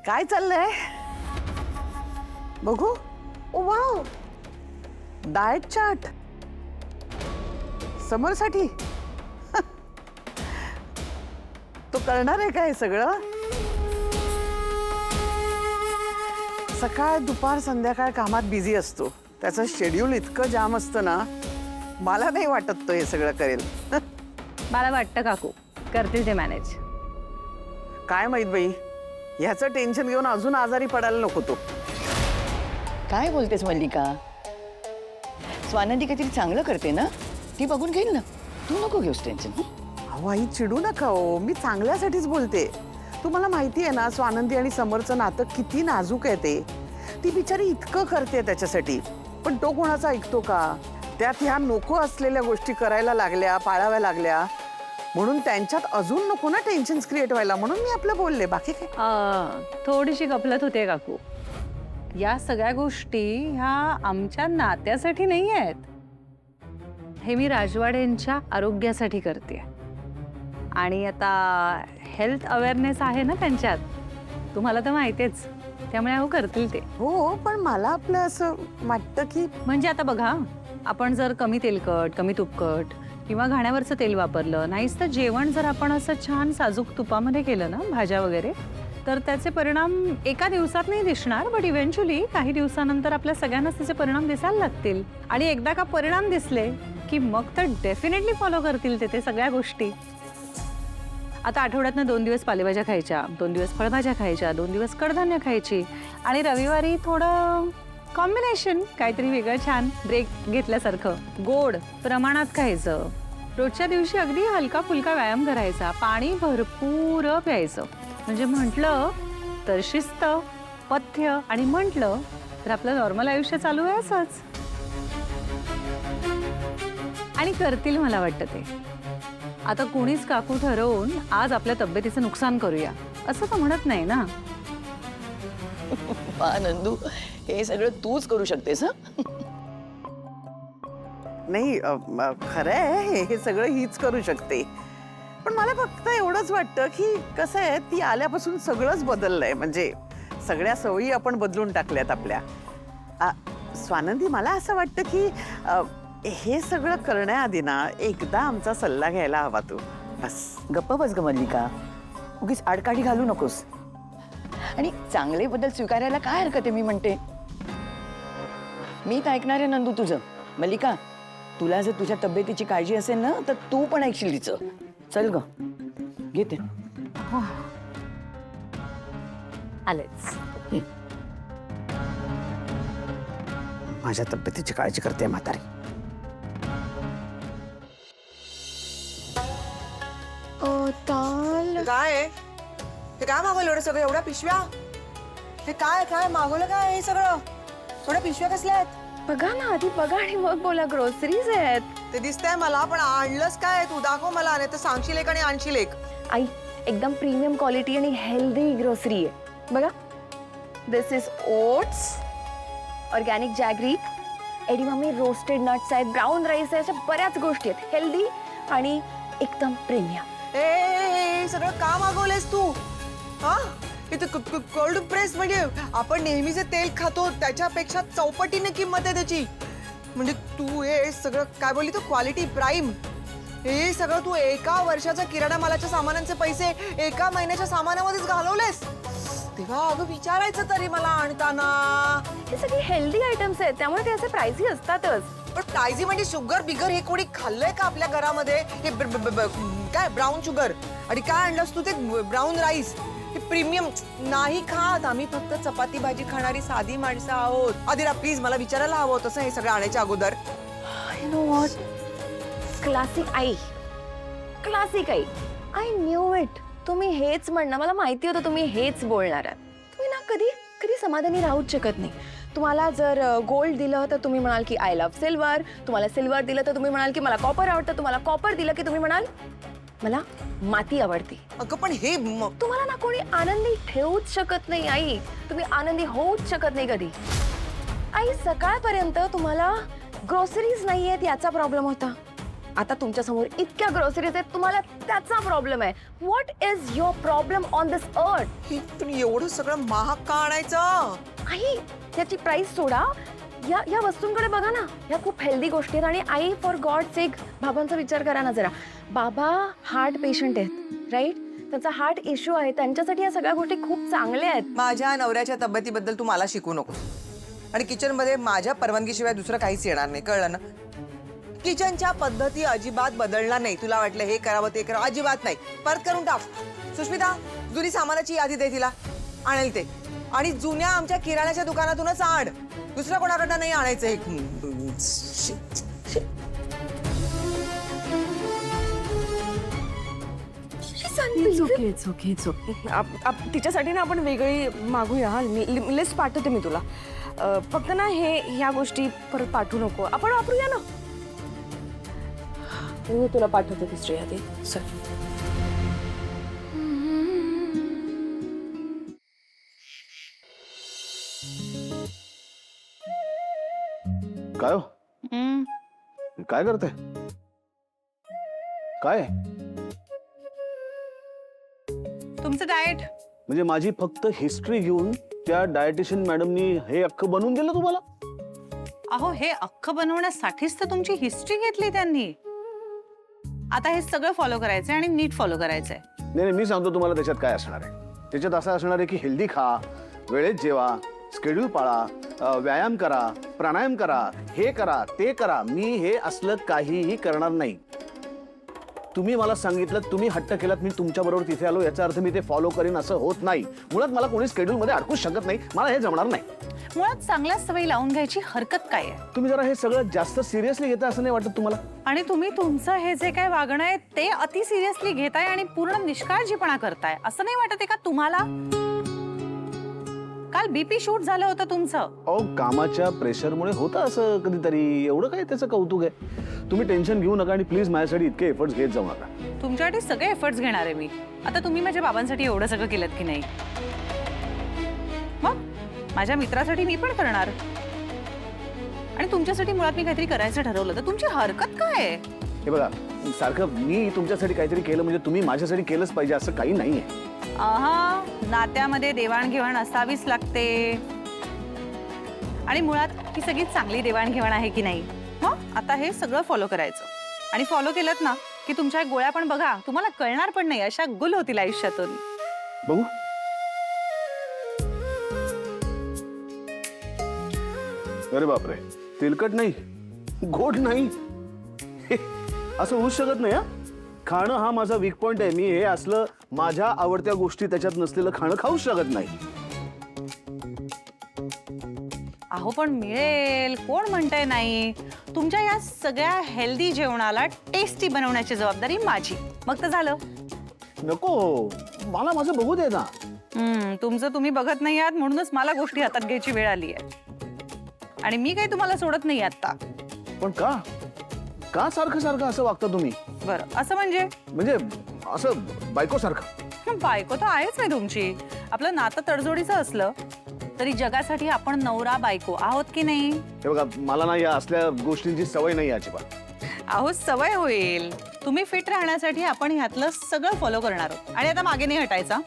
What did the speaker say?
काय चाललंय बघू. ओ वाव, डाएट चार्ट समरसाठी. तो करणार आहे काय सगळं? सकाळ दुपार संध्याकाळ कामात बिझी असतो. त्याचं शेड्यूल इतकं जाम असतं ना, मला नाही वाटत तो हे सगळं करेल. मला वाटतं काकू करतील ते मॅनेज. काय माहित बाई, ह्याचं टेन्शन घेऊन अजून आजारी पडायला नको तो. काय बोलतेस मल्लिका? स्वानंदी काहीतरी चांगलं करते ना, ती बघून घेईल ना. तू नको घेऊस टेन्शन. अहो आई, चिडू नका हो, मी चांगल्यासाठीच बोलते. तुम्हाला माहिती आहे ना, स्वानंदी आणि समरचं नातं किती नाजूक आहे ते. ती बिचारी इतकं करते त्याच्यासाठी, पण तो कोणाचा ऐकतो का? त्यात ह्या नको असलेल्या गोष्टी करायला लागल्या, पाळाव्या लागल्या, म्हणून त्यांच्यात अजून नको ना टेन्शन्स क्रिएट व्हायला, म्हणून मी आपलं बोलले, बाकी काय. थोडीशी गफलत होते काकू. या सगळ्या गोष्टी ह्या आमच्या नात्यासाठी नाही आहेत. हे मी राजवाड्यांच्या आरोग्यासाठी करते. आणि आता हेल्थ अवेअरनेस आहे ना त्यांच्यात, तुम्हाला तर माहितीच, त्यामुळे अहो करतील ते. हो, पण मला आपलं असं वाटतं की म्हणजे आता बघा, आपण जर कमी तेलकट, कमी तुपकट किंवा घाण्यावरचं तेल वापरलं नाहीच, तर जेवण जर आपण असं छान साजूक तुपामध्ये केलं ना, भाज्या वगैरे, तर त्याचे परिणाम एका दिवसात नाही दिसणार, बट इव्हेंच्युअली काही दिवसानंतर आपल्या सगळ्यांनाच त्याचे परिणाम दिसायला लागतील. आणि एकदा का परिणाम दिसले की मग तर डेफिनेटली फॉलो करतील ते सगळ्या गोष्टी. आता आठवड्यातनं 2 दिवस पालेभाज्या खायच्या, 2 दिवस फळभाज्या खायच्या, 2 दिवस कडधान्य खायची, आणि रविवारी थोडं कॉम्बिनेशन, काहीतरी वेगळं छान ब्रेक घेतल्यासारखं, गोड प्रमाणात खायचं. रोजच्या दिवशी अगदी हलका फुलका व्यायाम करायचा, पाणी भरपूर प्यायचं. म्हणजे म्हटलं तर शिस्त, पथ्य, आणि म्हटलं तर आपलं नॉर्मल आयुष्य चालू आहे असंच. आणि करतील मला वाटतं ते. आता कुणीच काकू ठरवून आज आपल्या तब्येतीचं नुकसान करूया असं तर म्हणत नाही ना. नंदू, हे सगळं तूच करू शकतेस. नाही, खरं आहे, हे सगळं हीच करू शकते. पण मला फक्त एवढंच वाटतं की कसं आहे, ती आल्यापासून सगळंच बदललंय. म्हणजे सगळ्या सवयी आपण बदलून टाकल्यात आपल्या. स्वानंदी, मला असं वाटतं की हे सगळं करण्याआधी ना एकदा आमचा सल्ला घ्यायला हवा तू. बस गप्प बस ग मल्लिका, उगीच आडकाठी घालू नकोस. आणि चांगले बदल स्वीकारायला काय हरकत आहे, मी म्हणते. मी तर ऐकणार आहे नंदू तुझं. मल्लिका, तुला जर तुझ्या तब्येतीची काळजी असेल ना, तर तू पण ऐकशील तिचं. चल ग, घेते. आलेच. माझ्या तब्येतीची काळजी करते म्हातारी. काय आहे? हे काय मागवलं एवढं सगळं? एवढ्या पिशव्या? हे काय काय मागवलं? काय हे सगळं? एवढ्या पिशव्या कसल्या आहेत? बघा ना, आधी बघा आणि मग बोला. ग्रोसरीज आहेत. ते दिसतंय मला, पण आणलंच काय? तू दाखव मला, नाही तर सांगशील एक आणि आणशील एक. आई, एकदम प्रीमियम क्वालिटी आणि हेल्दी ग्रोसरी आहे. बघा, this is oats, organic jaggery, edamame roasted nuts आहेत, ब्राऊन राईस आहे, अशा बऱ्याच गोष्टी आहेत हेल्दी आणि एकदम प्रीमियम. ए, सगळं का मागवलंयस तू? हा, इथे कोल्ड प्रेस, म्हणजे आपण नेहमीचे तेल खातो त्याच्यापेक्षा चौपटीने किंमत आहे त्याची. म्हणजे तू हे सगळं काय बोलली तू? Quality prime. हे सगळं तू एका वर्षाच्या किराणा मालाच्या सामानांचे पैसे एका महिन्याच्या सामानामध्येच घालवलेस. तेव्हा अगं विचारायचं तरी मला आणताना. हे सगळे हेल्दी आयटम्स आहेत, त्यामुळे ते असे प्राइसी असतातच. पण प्रायझी म्हणजे शुगर बिगर हे कोणी खाल्लंय का आपल्या घरामध्ये? हे काय ब्राऊन शुगर, आणि काय आणलंस तू? ते ब्राऊन राईस. हे प्रीमियम नाही खात आम्ही, फक्त चपाती भाजी खाणारी साधी माणसं आहोत. आदिरा प्लीज, मला विचारायला हवं तसं हे सगळं आणायच्या अगोदर. You know what, classic I, classic I. I knew it. तुम्ही हेच म्हणणार, मला माहिती होतं तुम्ही हेच बोलणार आहात. तुम्ही ना कधी कधी समाधानी राहूच शकत नाही. तुम्हाला जर गोल्ड दिलं तर तुम्ही म्हणाल की आय लव्ह सिल्वर. तुम्हाला सिल्वर दिलं तर तुम्ही म्हणाल की मला कॉपर आवडतं. तुम्हाला कॉपर दिलं की तुम्ही म्हणाल मला माती आवडते. अगं पण हे तुम्हाला ना कोणी आनंदी ठेवूच शकत नाही आई. तुम्ही आनंदी होऊच शकत नाही कधी. आई, सकाळपर्यंत तुम्हाला ग्रोसरीज नाहीयेत याचा प्रॉब्लेम होता. आता तुमच्या समोर इतक्या ग्रोसरीज आहेत, तुम्हाला त्याचा प्रॉब्लेम आहे. What is your problem on this earth? पण एवढं सगळं महाग का आणायचं? आई, त्याची प्राइस सोडा. या वस्तूंकडे बघा ना, या खूप हेल्दी गोष्टी आहेत. आणि आई, फॉर गॉड सेक, बाबांचा विचार करा ना जरा. बाबा हार्ट पेशंट आहेत, राईट? त्यांचा हार्ट इश्यू आहे. त्यांच्यासाठी या सगळ्या गोष्टी खूप चांगल्या आहेत. माझ्या नवऱ्याच्या तब्येतीबद्दल तू मला शिकू नको. आणि किचनमध्ये माझ्या परवानगीशिवाय दुसरं काहीच येणार नाही, कळलं ना? किचनच्या पद्धती अजिबात बदलणार नाही. तुला वाटलं हे करावं ते करावं, अजिबात नाही. परत करून टाक. सुष्मिता, जुनी सामानाची यादी दे तिला, आणेल ते. आणि जुन्या आमच्या किराण्याच्या दुकानातूनच आण, दुसऱ्या कोणाकडनं नाही आणायचं. तिच्यासाठी ना आपण वेगळी मागूया. हा, लिस्ट पाठवते मी तुला. फक्त ना ह्या गोष्टी परत पाठवू नको. आपण वापरूया ना. मी तुला पाठवते दुसरी यादी. चल. काय हो? काय करते? काय तुमचं डाएट. म्हणजे माझी फक्त हिस्ट्री घेऊन त्या डायटिशियन मॅडमनी हे अख्खं बनवून दिलं तुम्हाला? अहो, हे अख्खं बनवण्यासाठीच तर तुमची हिस्ट्री घेतली त्यांनी. आता हे सगळं फॉलो करायचंय आणि नीट फॉलो करायचंय. नाही, मी सांगतो तुम्हाला त्याच्यात काय असणार आहे. त्याच्यात असं असणार आहे की हेल्दी खा, वेळेत जेवा, स्केड्यूल पाळा, व्यायाम करा, प्राणायाम करा, हे करा ते करा. मी हे असलं काहीही करणार नाही. तुम्ही मला सांगितलं, तुम्ही हट्ट केलात, मी तुमच्या बरोबर तिथे आलो, याचा अर्थ मी ते फॉलो करीन असं होत नाही. मुळात मला कोणी स्केड्यूल मध्ये अडकूच शकत नाही. मला हे जमणार नाही. मुळात चांगल्या सवयी लावून घ्यायची हरकत काय आहे? तुम्ही जरा हे सगळं जास्त सिरियसली घेता असं नाही वाटत तुम्हाला? आणि तुम्ही तुमचं हे जे काय वागणं आहे ते अति सिरियसली घेताय आणि पूर्ण निष्काळजीपणा करताय, असं नाही वाटत आहे का तुम्हाला? काल बीपी शूट झालं होतं तुमचं. अहो, कामाच्या प्रेशरमुळे होतं असं कधीतरी. एवढं काय त्याचं कौतुक आहे? तुम्ही टेन्शन घेऊ नका आणि प्लीज माझ्यासाठी इतके एफर्ट्स घेत जाऊ नका. तुमच्यासाठी सगळे एफर्ट्स घेणार आहे मी. आता तुम्ही माझ्या बाबांसाठी एवढं सगळं केलं की नाही? मग माझ्या मित्रासाठी मी पण करणार. आणि तुमच्यासाठी मुळात मी काहीतरी करायचं ठरवलं तर तुमची हरकत काय आहे? हे बघा, सारखं मी तुमच्यासाठी काहीतरी केलं म्हणजे तुम्ही माझ्यासाठी केलंच पाहिजे असं काही नाहीये. आहा, नात्यामध्ये देवाणघेवाण असावीच लागते. आणि मुळात ही सगळी चांगली देवाणघेवाण आहे की नाही? मग आता हे सगळं फॉलो करायचं. आणि फॉलो केलं ना की तुमच्या गोळ्या पण बघा, तुम्हाला कळणार पण नाही, अशा गुल होतील आयुष्यातून. बघू. अरे बापरे, तेलकट नाही, गोड नाही, हे असं होऊच शकत नाही. हा, खाणं हा माझा वीक पॉइंट आहे. मी हे असलं माझ्या आवडत्या गोष्टी त्याच्यात नसलेलं खाणं खाऊच शकत नाही. अहो, पण मिळेल, कोण म्हणतंय नाही? तुमच्या या सगळ्या हेल्दी जेवणाला टेस्टी बनवण्याची जबाबदारी माझी. मग तर झालं. नको, मला माझं बघू दे ना. तुमचं तुम्ही बघत नाही आहात म्हणूनच मला गोष्टी हातात घ्यायची वेळ आली आहे. आणि मी काही तुम्हाला सोडत नाही आता. पण का का सारखं सारखं असं वागता तुम्ही? बरं, असं म्हणजे असं बायको सारखं? बायको तर आहेच नाही तुमची. आपलं नातं तडजोडीचं असलं तरी जगासाठी आपण नवरा बायको आहोत की नाही? हे बघा, मला ना या असल्या गोष्टींची सवय नाही अजिबात. अहो, सवय होईल. तुम्ही फिट राहण्यासाठी आपण ह्यातलं सगळं फॉलो करणार आहोत. आणि आता मागे नाही हटायचा.